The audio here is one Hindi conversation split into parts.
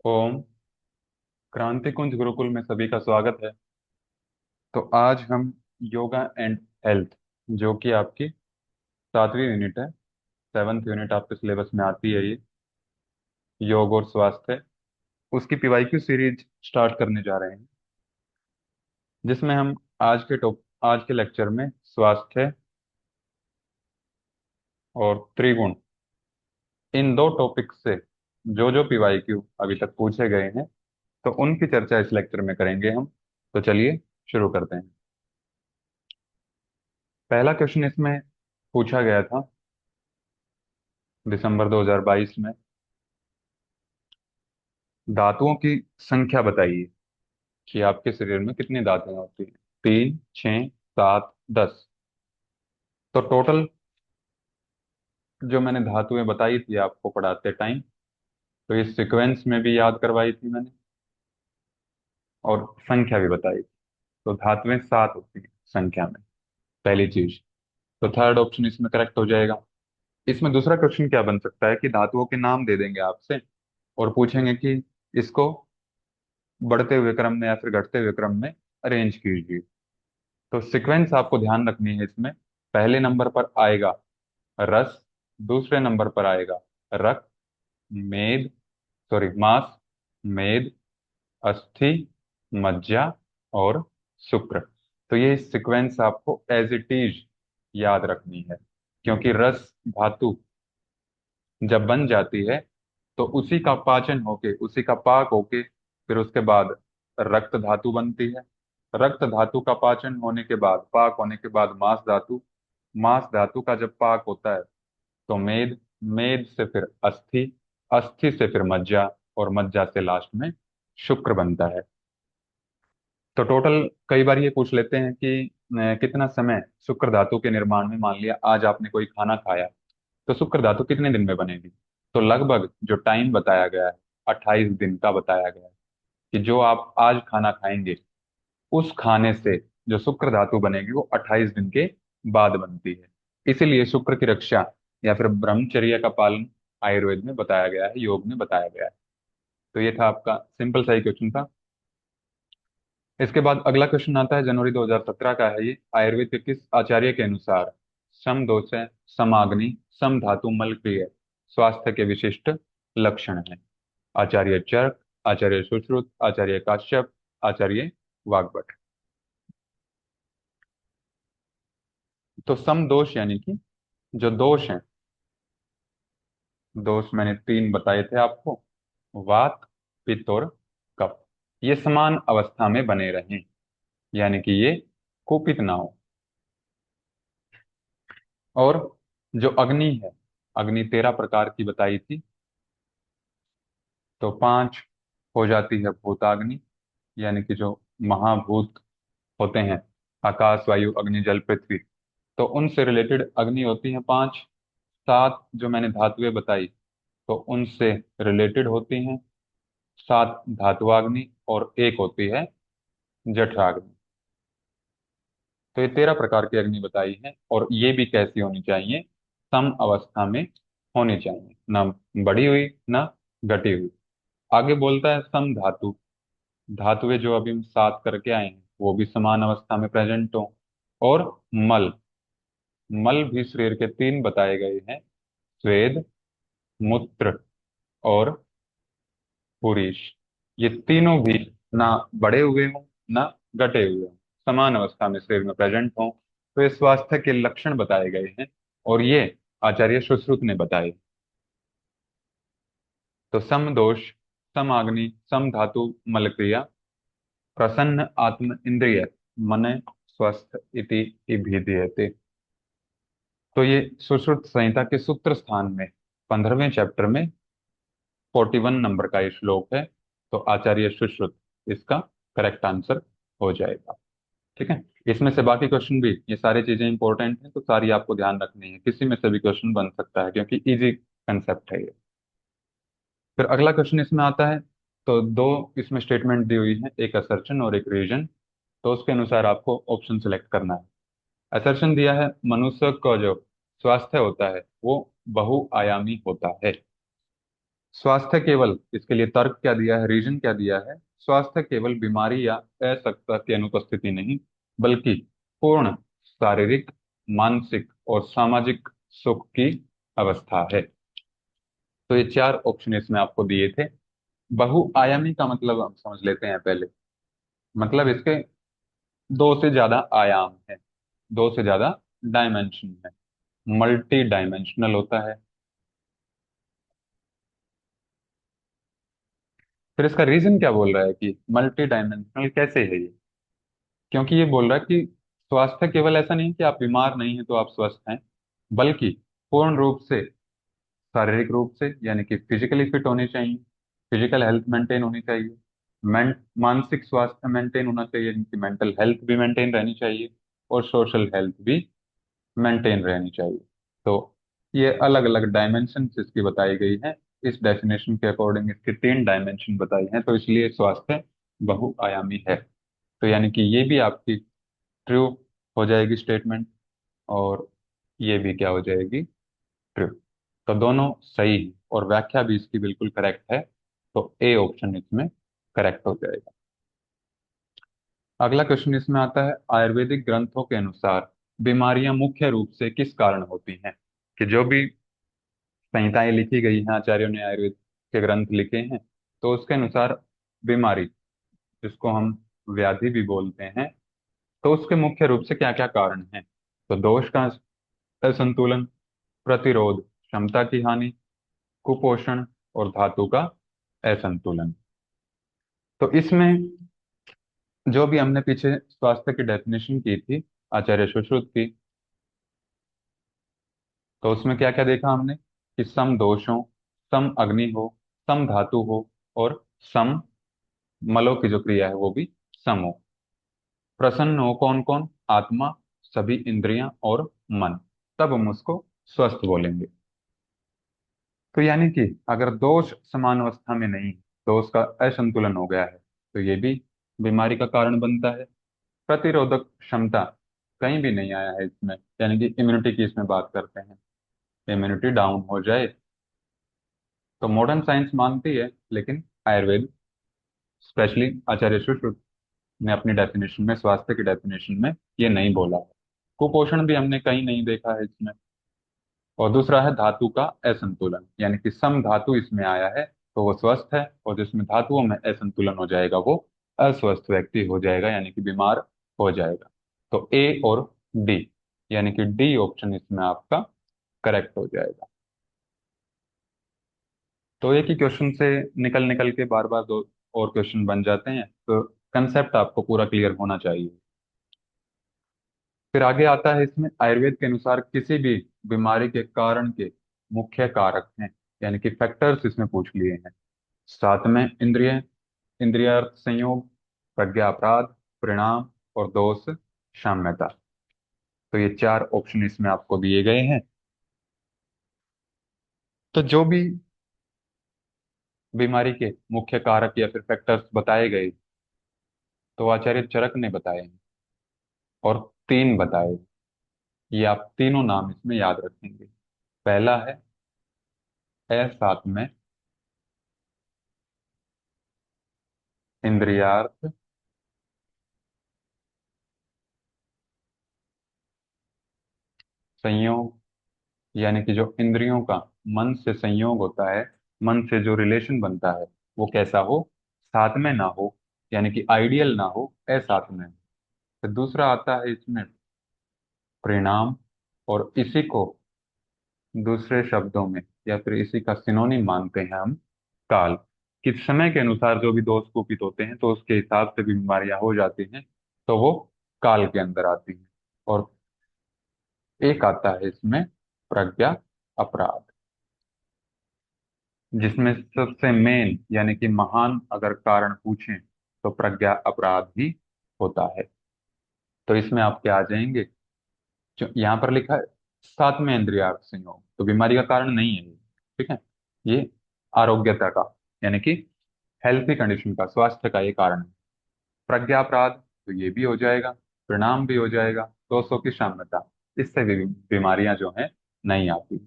ओम। क्रांति कुंज गुरुकुल में सभी का स्वागत है। तो आज हम योगा एंड हेल्थ, जो कि आपकी 7वीं यूनिट है, 7th यूनिट आपके सिलेबस में आती है, ये योग और स्वास्थ्य, उसकी पीवाईक्यू सीरीज स्टार्ट करने जा रहे हैं, जिसमें हम आज के लेक्चर में स्वास्थ्य और त्रिगुण, इन दो टॉपिक से जो जो पीवाईक्यू अभी तक पूछे गए हैं, तो उनकी चर्चा इस लेक्चर में करेंगे हम। तो चलिए शुरू करते हैं। पहला क्वेश्चन इसमें पूछा गया था दिसंबर 2022 में। धातुओं की संख्या बताइए कि आपके शरीर में कितनी धातुएं होती हैं। 3, 6, 7, 10। तो टोटल जो मैंने धातुएं बताई थी आपको पढ़ाते टाइम, तो इस सीक्वेंस में भी याद करवाई थी मैंने, और संख्या भी बताई थी। तो धातुएं 7 होती हैं संख्या में, पहली चीज। तो थर्ड ऑप्शन इसमें करेक्ट हो जाएगा। इसमें दूसरा क्वेश्चन क्या बन सकता है कि धातुओं के नाम दे देंगे आपसे और पूछेंगे कि इसको बढ़ते हुए क्रम में या फिर घटते हुए क्रम में अरेंज कीजिए। तो सीक्वेंस आपको ध्यान रखनी है इसमें। पहले नंबर पर आएगा रस, दूसरे नंबर पर आएगा रक्त, मेद, सॉरी मांस, मेद, अस्थि, मज्जा और शुक्र। तो ये सीक्वेंस आपको एज इट इज याद रखनी है, क्योंकि रस धातु जब बन जाती है तो उसी का पाचन होके, उसी का पाक होके, फिर उसके बाद रक्त धातु बनती है। रक्त धातु का पाचन होने के बाद, पाक होने के बाद मांस धातु, मांस धातु का जब पाक होता है तो मेद, मेद से फिर अस्थि, अस्थि से फिर मज्जा, और मज्जा से लास्ट में शुक्र बनता है। तो टोटल कई बार ये पूछ लेते हैं कि कितना समय शुक्र धातु के निर्माण में, मान लिया आज आपने कोई खाना खाया, तो शुक्र धातु कितने दिन में बनेगी। तो लगभग जो टाइम बताया गया है, 28 दिन का बताया गया है, कि जो आप आज खाना खाएंगे उस खाने से जो शुक्र धातु बनेगी वो 28 दिन के बाद बनती है। इसीलिए शुक्र की रक्षा या फिर ब्रह्मचर्य का पालन आयुर्वेद में बताया गया है, योग में बताया गया है। तो ये था आपका सिंपल सा ही क्वेश्चन था। इसके बाद अगला क्वेश्चन आता है, जनवरी 2017 का है ये। आयुर्वेद के किस आचार्य के अनुसार सम दोष है, समाग्नि, सम धातु मलक्रिय स्वास्थ्य के विशिष्ट लक्षण है। आचार्य चरक, आचार्य सुश्रुत, आचार्य काश्यप, आचार्य वाग्भट। तो सम दोष यानी कि जो दोष हैं, दोष मैंने 3 बताए थे आपको, वात, पित्त और कफ, ये समान अवस्था में बने रहें, यानी कि ये कुपित ना हो। और जो अग्नि है, अग्नि 13 प्रकार की बताई थी, तो 5 हो जाती है भूताग्नि, यानी कि जो महाभूत होते हैं, आकाश, वायु, अग्नि, जल, पृथ्वी, तो उनसे रिलेटेड अग्नि होती है 5। 7 जो मैंने धातुएं बताई, तो उनसे रिलेटेड होती हैं 7 धातुआग्नि, और एक होती है जठराग्नि। तो ये 13 प्रकार की अग्नि बताई है, और ये भी कैसी होनी चाहिए, सम अवस्था में होनी चाहिए, ना बढ़ी हुई ना घटी हुई। आगे बोलता है सम धातु, धातुएं जो अभी हम 7 करके आए हैं वो भी समान अवस्था में प्रेजेंट हो। और मल, मल भी शरीर के 3 बताए गए हैं, स्वेद, मूत्र और पुरीश। ये तीनों भी ना बढ़े हुए हों ना घटे हुए हों, समान अवस्था में शरीर में प्रेजेंट हों। तो ये स्वास्थ्य के लक्षण बताए गए हैं, और ये आचार्य सुश्रुत ने बताए। तो सम दोष, सम आग्नि, सम धातु मलक्रिया, प्रसन्न आत्म इंद्रिय, मन स्वस्थ इति विधीयते। तो ये सुश्रुत संहिता के सूत्र स्थान में 15वें चैप्टर में 41 नंबर का ये श्लोक है। तो आचार्य सुश्रुत इसका करेक्ट आंसर हो जाएगा। ठीक है। इसमें से बाकी क्वेश्चन भी, ये सारी चीजें इंपॉर्टेंट हैं, तो सारी आपको ध्यान रखनी है, किसी में से भी क्वेश्चन बन सकता है, क्योंकि इजी कंसेप्ट है ये। फिर अगला क्वेश्चन इसमें आता है, तो 2 इसमें स्टेटमेंट दी हुई है, एक असर्शन और एक रीजन। तो उसके अनुसार आपको ऑप्शन सेलेक्ट करना है। असर्शन दिया है, मनुष्य का जो स्वास्थ्य होता है वो बहुआयामी होता है। स्वास्थ्य केवल, इसके लिए तर्क क्या दिया है, रीजन क्या दिया है, स्वास्थ्य केवल बीमारी या असक्तता की अनुपस्थिति नहीं, बल्कि पूर्ण शारीरिक, मानसिक और सामाजिक सुख की अवस्था है। तो ये चार ऑप्शन इसमें आपको दिए थे। बहुआयामी का मतलब हम समझ लेते हैं पहले। मतलब इसके दो से ज्यादा आयाम है, दो से ज्यादा डायमेंशन है, मल्टी डायमेंशनल होता है। फिर इसका रीजन क्या बोल रहा है कि मल्टी डायमेंशनल कैसे है ये? क्योंकि ये बोल रहा है कि स्वास्थ्य केवल ऐसा नहीं कि आप बीमार नहीं हैं तो आप स्वस्थ हैं, बल्कि पूर्ण रूप से शारीरिक रूप से यानी कि फिजिकली फिट होनी चाहिए, फिजिकल हेल्थ मेंटेन होनी चाहिए, मानसिक स्वास्थ्य मेंटेन होना चाहिए यानी कि मेंटल हेल्थ भी मेंटेन रहनी चाहिए, और सोशल हेल्थ भी मेंटेन रहनी चाहिए। तो ये अलग अलग डायमेंशन इसकी बताई गई है। इस डेफिनेशन के अकॉर्डिंग इसके तीन डायमेंशन बताई हैं, तो इसलिए स्वास्थ्य बहुआयामी है। तो यानी कि ये भी आपकी ट्रू हो जाएगी स्टेटमेंट, और ये भी क्या हो जाएगी, ट्रू। तो दोनों सही हैं और व्याख्या भी इसकी बिल्कुल करेक्ट है। तो ए ऑप्शन इसमें करेक्ट हो जाएगा। अगला क्वेश्चन इसमें आता है, आयुर्वेदिक ग्रंथों के अनुसार बीमारियां मुख्य रूप से किस कारण होती हैं? कि जो भी संहिताएं लिखी गई हैं, आचार्यों ने आयुर्वेद के ग्रंथ लिखे हैं, तो उसके अनुसार बीमारी, जिसको हम व्याधि भी बोलते हैं, तो उसके मुख्य रूप से क्या क्या कारण हैं? तो दोष का असंतुलन, प्रतिरोध क्षमता की हानि, कुपोषण और धातु का असंतुलन। तो इसमें जो भी हमने पीछे स्वास्थ्य की डेफिनेशन की थी आचार्य सुश्रुत की, तो उसमें क्या क्या देखा हमने कि सम दोष हो, सम अग्नि हो, सम धातु हो, और सम मलों की जो क्रिया है वो भी सम हो। प्रसन्न हो कौन कौन? आत्मा, सभी इंद्रियां और मन, तब हम उसको स्वस्थ बोलेंगे। तो यानी कि अगर दोष समान अवस्था में नहीं, दोष का असंतुलन हो गया है, तो ये भी बीमारी का कारण बनता है। प्रतिरोधक क्षमता कहीं भी नहीं आया है इसमें, यानी कि इम्यूनिटी की इसमें बात करते हैं, इम्यूनिटी डाउन हो जाए, तो मॉडर्न साइंस मानती है, लेकिन आयुर्वेद स्पेशली आचार्य सुश्रुत ने अपनी डेफिनेशन में, स्वास्थ्य की डेफिनेशन में ये नहीं बोला। कुपोषण भी हमने कहीं नहीं देखा है इसमें। और दूसरा है धातु का असंतुलन, यानी कि सम धातु इसमें आया है तो वो स्वस्थ है, और जिसमें धातुओं में असंतुलन हो जाएगा वो अस्वस्थ व्यक्ति हो जाएगा, यानी कि बीमार हो जाएगा। तो ए और डी, यानी कि डी ऑप्शन इसमें आपका करेक्ट हो जाएगा। तो एक ही क्वेश्चन से निकल निकल के बार बार दो और क्वेश्चन बन जाते हैं, तो कंसेप्ट आपको पूरा क्लियर होना चाहिए। फिर आगे आता है इसमें, आयुर्वेद के अनुसार किसी भी बीमारी के कारण के मुख्य कारक हैं, यानी कि फैक्टर्स इसमें पूछ लिए हैं। साथ में इंद्रिय, इंद्रियार्थ संयोग, प्रज्ञा अपराध, परिणाम और दोष साम्यता। तो ये चार ऑप्शन इसमें आपको दिए गए हैं। तो जो भी बीमारी के मुख्य कारक या फिर फैक्टर्स बताए गए, तो आचार्य चरक ने बताए हैं, और तीन बताए। ये आप तीनों नाम इसमें याद रखेंगे। पहला है साथ में इंद्रियार्थ संयोग, यानी कि जो इंद्रियों का मन से संयोग होता है, मन से जो रिलेशन बनता है, वो कैसा हो, साथ में ना हो, यानी कि आइडियल ना हो, असाथ में। फिर दूसरा आता है इसमें परिणाम, और इसी को दूसरे शब्दों में या फिर इसी का सिनोनिम मानते हैं हम काल। कि समय के अनुसार जो भी दोष कुपित होते हैं तो उसके हिसाब से भी बीमारियां हो जाती हैं, तो वो काल के अंदर आती हैं। और एक आता है इसमें प्रज्ञा अपराध, जिसमें सबसे मेन यानी कि महान अगर कारण पूछें तो प्रज्ञा अपराध ही होता है। तो इसमें आप क्या आ जाएंगे, जो यहाँ पर लिखा है सात में इंद्रियार्थ संयोग, तो बीमारी का कारण नहीं है ये, ठीक है। ये आरोग्यता का, यानी कि हेल्थी कंडीशन का, स्वास्थ्य का ये कारण है। प्रज्ञा अपराध, तो ये भी हो जाएगा, परिणाम भी हो जाएगा, दोषों की साम्यता, इससे भी बीमारियां जो हैं नहीं आती।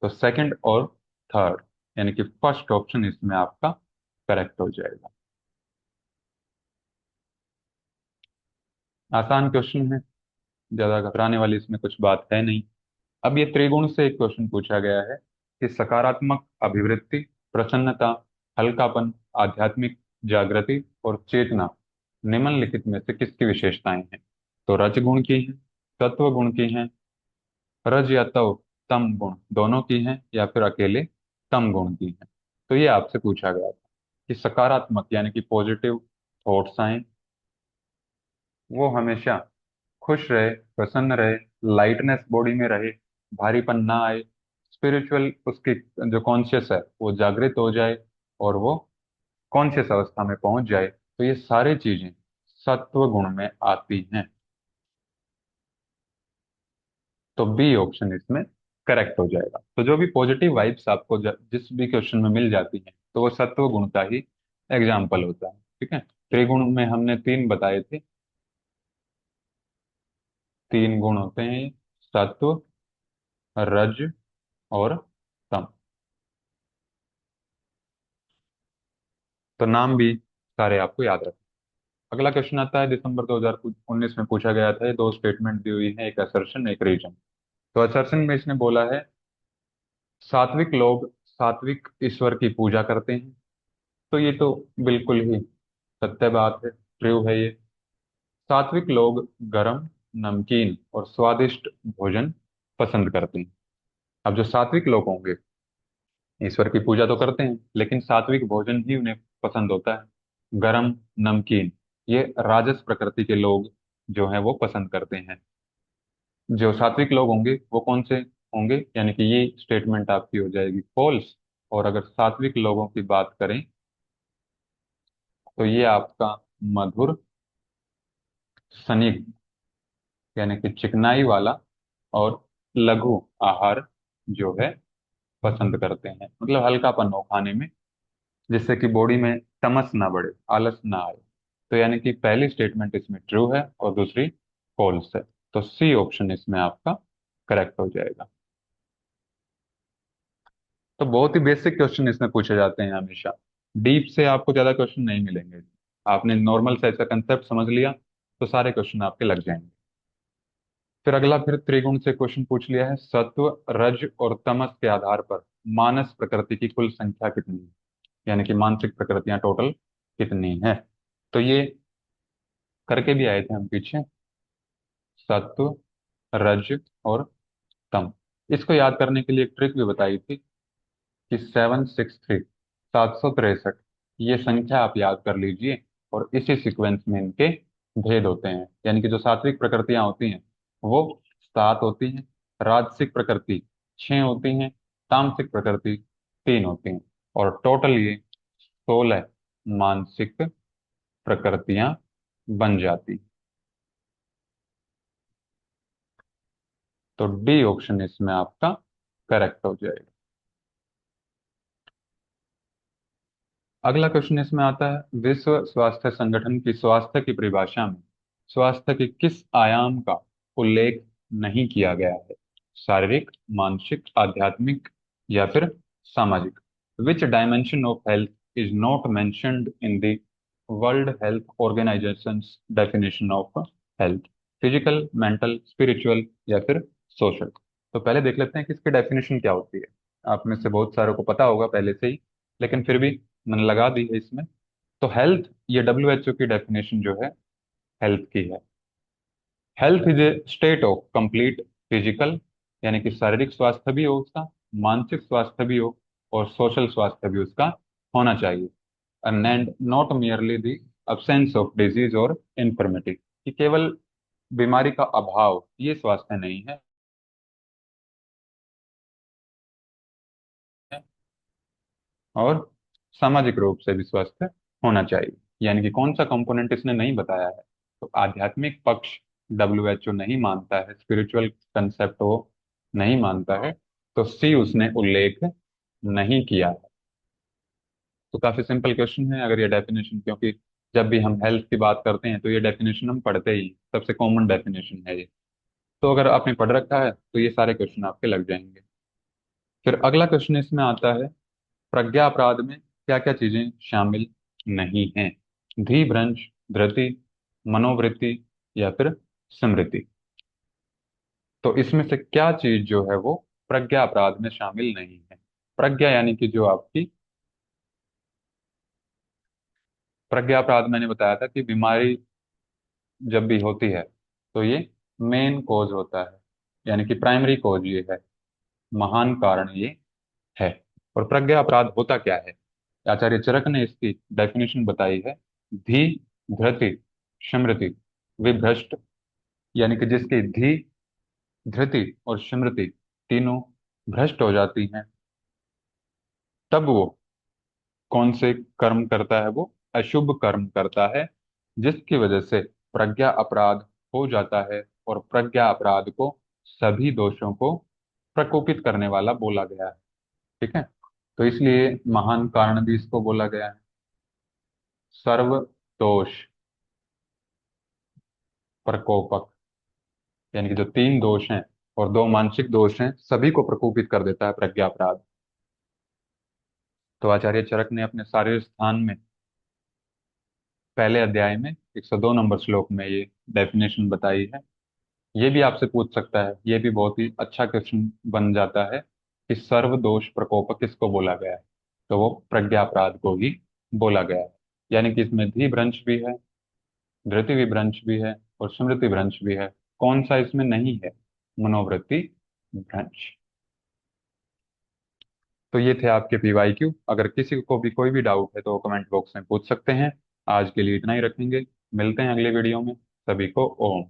तो सेकंड और थर्ड, यानी कि फर्स्ट ऑप्शन इसमें आपका करेक्ट हो जाएगा। आसान क्वेश्चन है, ज्यादा घबराने वाली इसमें कुछ बात है नहीं। अब ये त्रिगुण से एक क्वेश्चन पूछा गया है कि सकारात्मक अभिवृत्ति, प्रसन्नता, हल्कापन, आध्यात्मिक जागृति और चेतना निम्नलिखित में से किसकी विशेषताएं हैं? तो रजगुण की हैं, सत्व गुण की हैं, रज या तव तम गुण दोनों की हैं, या फिर अकेले तम गुण की हैं। तो ये आपसे पूछा गया था कि सकारात्मक यानी कि पॉजिटिव थॉट्स आए, वो हमेशा खुश रहे, प्रसन्न रहे, लाइटनेस बॉडी में रहे, भारीपन ना आए, स्पिरिचुअल उसकी जो कॉन्शियस है वो जागृत हो जाए, और वो कॉन्शियस अवस्था में पहुंच जाए। तो ये सारी चीजें सत्व गुण में आती हैं। तो बी ऑप्शन इसमें करेक्ट हो जाएगा। तो जो भी पॉजिटिव वाइब्स आपको जिस भी क्वेश्चन में मिल जाती हैं, तो वो सत्व गुण का ही एग्जाम्पल होता है। ठीक है, त्रिगुण में हमने तीन बताए थे। तीन गुण होते हैं, सत्व, रज और तम। तो नाम भी सारे आपको याद रखें। अगला क्वेश्चन आता है, दिसंबर 2019 में पूछा गया था। ये दो स्टेटमेंट दी हुई है, एक असर्शन एक रीजन। तो असर्शन में इसने बोला है, सात्विक लोग सात्विक ईश्वर की पूजा करते हैं। तो ये तो बिल्कुल ही सत्य बात है, ट्रू है ये। सात्विक लोग गरम, नमकीन और स्वादिष्ट भोजन पसंद करते हैं। अब जो सात्विक लोग होंगे, ईश्वर की पूजा तो करते हैं, लेकिन सात्विक भोजन ही उन्हें पसंद होता है। गरम, नमकीन, ये राजस प्रकृति के लोग जो हैं वो पसंद करते हैं। जो सात्विक लोग होंगे वो कौन से होंगे, यानी कि ये स्टेटमेंट आपकी हो जाएगी फॉल्स। और अगर सात्विक लोगों की बात करें, तो ये आपका मधुर, स्निग्ध, यानी कि चिकनाई वाला और लघु आहार जो है पसंद करते हैं। मतलब हल्कापन हो खाने में, जिससे कि बॉडी में तमस ना बढ़े, आलस ना आए। तो यानी कि पहली स्टेटमेंट इसमें ट्रू है और दूसरी फॉल्स है। तो सी ऑप्शन इसमें आपका करेक्ट हो जाएगा। तो बहुत ही बेसिक क्वेश्चन इसमें पूछे जाते हैं हमेशा। डीप से आपको ज्यादा क्वेश्चन नहीं मिलेंगे। आपने नॉर्मल सा ऐसा कंसेप्ट समझ लिया तो सारे क्वेश्चन आपके लग जाएंगे। फिर अगला, फिर त्रिगुण से क्वेश्चन पूछ लिया है, सत्व, रज और तमस के आधार पर मानस प्रकृति की कुल संख्या कितनी है? यानी कि मानसिक प्रकृतियां टोटल कितनी है? तो ये करके भी आए थे हम पीछे, सत्व, रज और तम। इसको याद करने के लिए एक ट्रिक भी बताई थी कि 763, 763, ये संख्या आप याद कर लीजिए। और इसी सीक्वेंस में इनके भेद होते हैं। यानी कि जो सात्विक प्रकृतियां होती हैं वो 7 होती हैं, राजसिक प्रकृति 6 होती हैं, तामसिक प्रकृति 3 होती हैं, और टोटल ये 16 मानसिक प्रकृतियां बन जाती। तो डी ऑप्शन इसमें आपका करेक्ट हो जाएगा। अगला क्वेश्चन इसमें आता है, विश्व स्वास्थ्य संगठन की स्वास्थ्य की परिभाषा में स्वास्थ्य के किस आयाम का उल्लेख नहीं किया गया है? शारीरिक, मानसिक, आध्यात्मिक या फिर सामाजिक? Which dimension of health is not mentioned in the world health organization definition of health? Physical, mental, spiritual या फिर सोशल? तो पहले देख लेते हैं कि इसकी डेफिनेशन क्या होती है। आप में से बहुत सारों को पता होगा पहले से ही, लेकिन फिर भी मैंने लगा दी है इसमें। तो हेल्थ, ये WHO की डेफिनेशन जो है हेल्थ की है। Health is a state of complete physical, यानी कि शारीरिक स्वास्थ्य भी हो उसका, मानसिक स्वास्थ्य भी हो, और सोशल स्वास्थ्य भी उसका होना चाहिए। And not merely the absence of disease और इन्फर्मिटी, कि केवल बीमारी का अभाव ये स्वास्थ्य नहीं है। और सामाजिक रूप से भी स्वस्थ होना चाहिए। यानी कि कौन सा कंपोनेंट इसने नहीं बताया है? तो आध्यात्मिक पक्ष WHO नहीं मानता है, स्पिरिचुअल कंसेप्ट वो नहीं मानता है। तो सी उसने उल्लेख नहीं किया है। तो काफी सिंपल क्वेश्चन है। अगर ये डेफिनेशन, क्योंकि जब भी हम हेल्थ की बात करते हैं तो ये डेफिनेशन हम पढ़ते ही, सबसे कॉमन डेफिनेशन है ये। तो अगर आपने पढ़ रखा है तो ये सारे क्वेश्चन आपके लग जाएंगे। फिर अगला क्वेश्चन इसमें आता है, प्रज्ञा अपराध में क्या क्या चीजें शामिल नहीं हैं? धीभ्रंश, धृति, मनोवृत्ति, या फिर स्मृति। तो इसमें से क्या चीज जो है वो प्रज्ञा अपराध में शामिल नहीं है? प्रज्ञा यानी कि जो आपकी प्रज्ञा अपराध, मैंने बताया था कि बीमारी जब भी होती है तो ये मेन कॉज होता है, यानी कि प्राइमरी कॉज ये है, महान कारण ये है। और प्रज्ञा अपराध होता क्या है? आचार्य चरक ने इसकी डेफिनेशन बताई है। धी, धृति, स्मृति, विभ्रष्ट, यानी कि जिसकी धी, धृति और स्मृति तीनों भ्रष्ट हो जाती हैं, तब वो कौन से कर्म करता है? वो अशुभ कर्म करता है, जिसकी वजह से प्रज्ञा अपराध हो जाता है। और प्रज्ञा अपराध को सभी दोषों को प्रकोपित करने वाला बोला गया है। ठीक है, तो इसलिए महान कारण भी इसको बोला गया है। सर्व दोष प्रकोपक, यानी कि जो तीन दोष हैं और दो मानसिक दोष हैं, सभी को प्रकोपित कर देता है प्रज्ञा अपराध। तो आचार्य चरक ने अपने सारे स्थान में पहले अध्याय में 102 नंबर श्लोक में ये डेफिनेशन बताई है। ये भी आपसे पूछ सकता है, ये भी बहुत ही अच्छा क्वेश्चन बन जाता है कि सर्व दोष प्रकोपक किसको बोला गया है? तो वो प्रज्ञा अपराध को ही बोला गया है। यानी कि इसमें धी भ्रंश भी है, धृति विभ्रंश भी है, और स्मृति भ्रंश भी है। कौन सा इसमें नहीं है? मनोवृत्ति भ्रंश। तो ये थे आपके PYQ। अगर किसी को भी कोई भी डाउट है तो कमेंट बॉक्स में पूछ सकते हैं। आज के लिए इतना ही रखेंगे, मिलते हैं अगले वीडियो में। सभी को ओम।